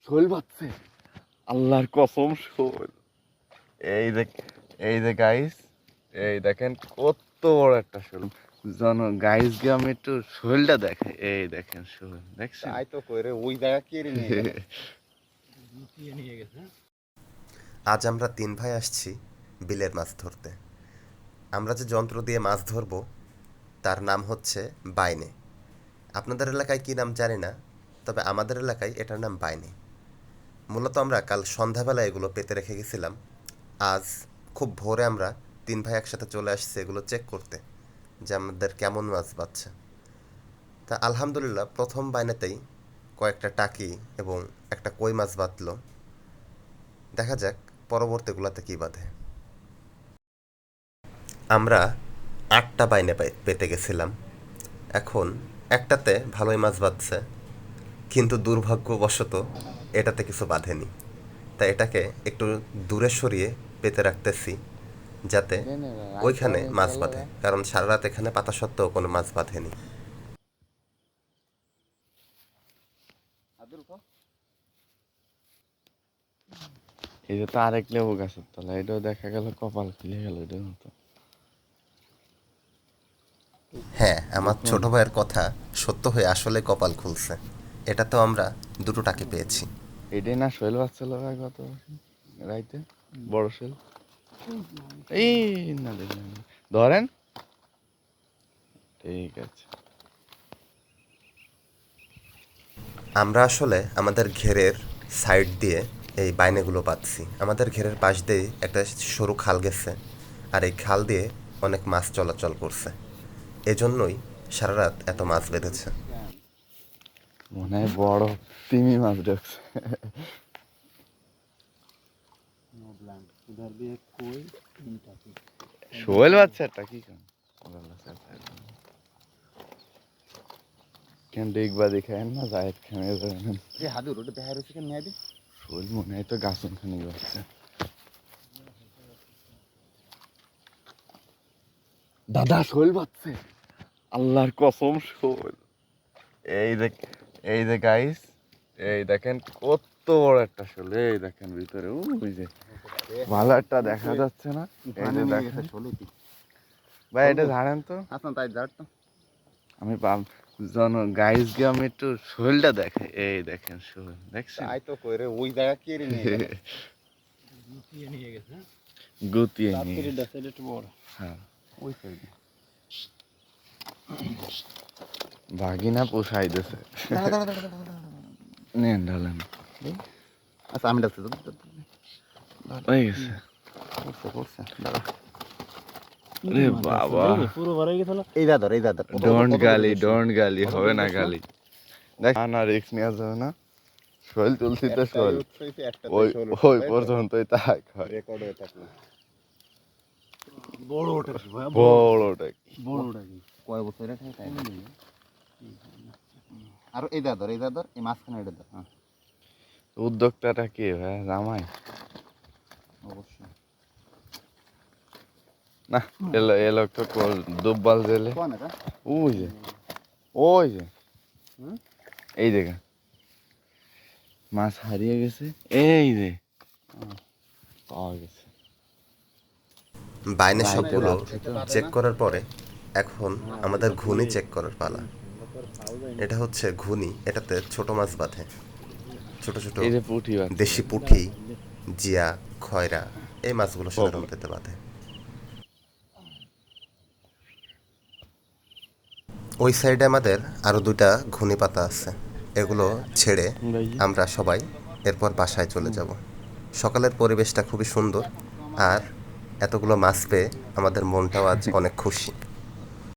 শোল বাচ্ছে, আল্লাহর কসম শোল। এই দেখ, এই যে গাইস, এই দেখেন কত বড় একটা শোল। জন গাইস কে আমি একটু শোলটা দেখাই। এই দেখেন শোল, দেখছেন? তাই তো কইরে ওই জায়গা কে নিয়ে গেছে। আজ আমরা 3 ভাই আসছি বিলের মাছ ধরতে। আমরা যে যন্ত্র দিয়ে মাছ ধরব তার নাম হচ্ছে বাইনে। আপনাদের এলাকায় কী নাম জানি না, তবে আমাদের এলাকায় এটার নাম বাইনে। মূলত আমরা কাল সন্ধ্যাবেলায় এগুলো পেতে রেখে গেছিলাম। আজ খুব ভোরে আমরা 3 ভাই একসাথে চলে আসছি এগুলো চেক করতে যে আমাদের কেমন মাছ বাচ্ছে। তা আলহামদুলিল্লাহ প্রথম বাইনেতেই কয়েকটা টাকি এবং একটা কই মাছ বাঁধল। দেখা যাক পরবর্তীগুলোতে কী বাঁধে। আমরা 8টা বাইনে পেতে গেছিলাম। এখন একটাতে ভালোই মাছ বাঁধছে, কিন্তু দুর্ভাগ্যবশত এটাতে কিছু বাঁধেনি। তাই এটাকে একটু দূরে সরিয়ে পেতে রাখতেছি যাতে ওইখানে মাছ বাঁধে, কারণ সারা রাত এখানে পাতা সত্ত্বেও কোনো মাছ বাঁধেনি। এই যে তার এক লেবু গাছের তলা, এটাও দেখা গেল কপাল খুলে গেল এটার মতো। হ্যাঁ, আমার ছোট ভাইয়ের কথা সত্য হয়ে আসলে কপাল খুলছে। এটা তো আমরা 2টো টাকি পেয়েছি। এটাই না শৈল বাচ্চা ভাই কত রাইতে বড় শৈল। এই না দেখলেন, ধরেন। ঠিক আছে। আমরা আসলে আমাদের ঘেরের সাইড দিয়ে এই বাইনেগুলো পাচ্ছি। আমাদের ঘেরের পাশ দিয়ে একটা সরু খাল গেছে, আর এই খাল দিয়ে অনেক মাছ চলাচল করছে। এজন্যই সারা রাত এত মাছ বেঁধেছে। মনে হয় বড় তিমি মাছ ঢুকছে। শোল বাচ্চাটা কি কেন দেখবা দেখায় না যায় খানে যাবেন। হাদু রোডে দেখা রয়েছে কেন নিয়ে শোল মনে হয় তো গাছন খানি বাচ্চা। দাদা শোল বাচ্ছে, আল্লাহর কসম শোল। এই দেখ, এই যে গাইস, এই দেখেন কত বড় একটা শোল। এই দেখেন ভিতরে ওই যে ভালো একটা দেখা যাচ্ছে না? এই যে দেখেন ভাই, এটা ঝাড়েন তো। আচ্ছা তাই যার তো আমি গাইস কে আমি একটু শোলটা দেখাই। এই দেখেন শোল, দেখছেন? তাই তো কইরে ওই জায়গা কে নিয়ে গেছে। গুতিয়ে নিয়ে গেছে। একটু বড়, হ্যাঁ, ওই সাইডে ভাগিনা পোষাই দিছে। নেন ঢালেন। আচ্ছা আমি ডাকছি হয়ে গেছে। করছে দাঁড়া। রে বাবা, পুরো ভরে গেছিল। এই দাদর ডোন্ট গালি, ডোন্ট গালি, হবে না গালি। দেখ না, রিক্স নেওয়া যাবে না। শৈল তুলছি তো শৈল, ওই ওই পর্যন্তই তাক হয়। রেকর্ড হয়ে থাকলো। বড় ওটা কি ভাই? বড়টা কি? বড় ওটা কি? কয় বছর রাখে তাই না? আর এই দাদর এই মাঝখানে এটা দাও। হ্যাঁ উদ্যোক্তাটা কে ভাই? জামাই? অবশ্যই না, এলো এলো তো দুব্বাল জেলে। কোন এটা? ওই যে, ওই যে, এই দেখে মাছ হারিয়ে গেছে। এই যে পাওয়া গেছে। বাইনে সবগুলো চেক করার পরে এখন আমাদের ঘুনি চেক করার পালা। এটা হচ্ছে ঘুনি, এটাতে ছোট মাছ বাঁধে। ছোট ছোট এই যে পুঁটি বাচ্চা। দেশি পুঁটি, জিয়া, খয়রা, এই মাছগুলো সাধারণত এতে বাঁধে। ওই সাইডে আমাদের আরও 2টা ঘুনি পাতা আছে। এগুলো ছেড়ে আমরা সবাই এরপর বাসায় চলে যাব। সকালের পরিবেশটা খুবই সুন্দর, আর এতগুলো মাছ পেয়ে আমাদের মনটাও আজ অনেক খুশি।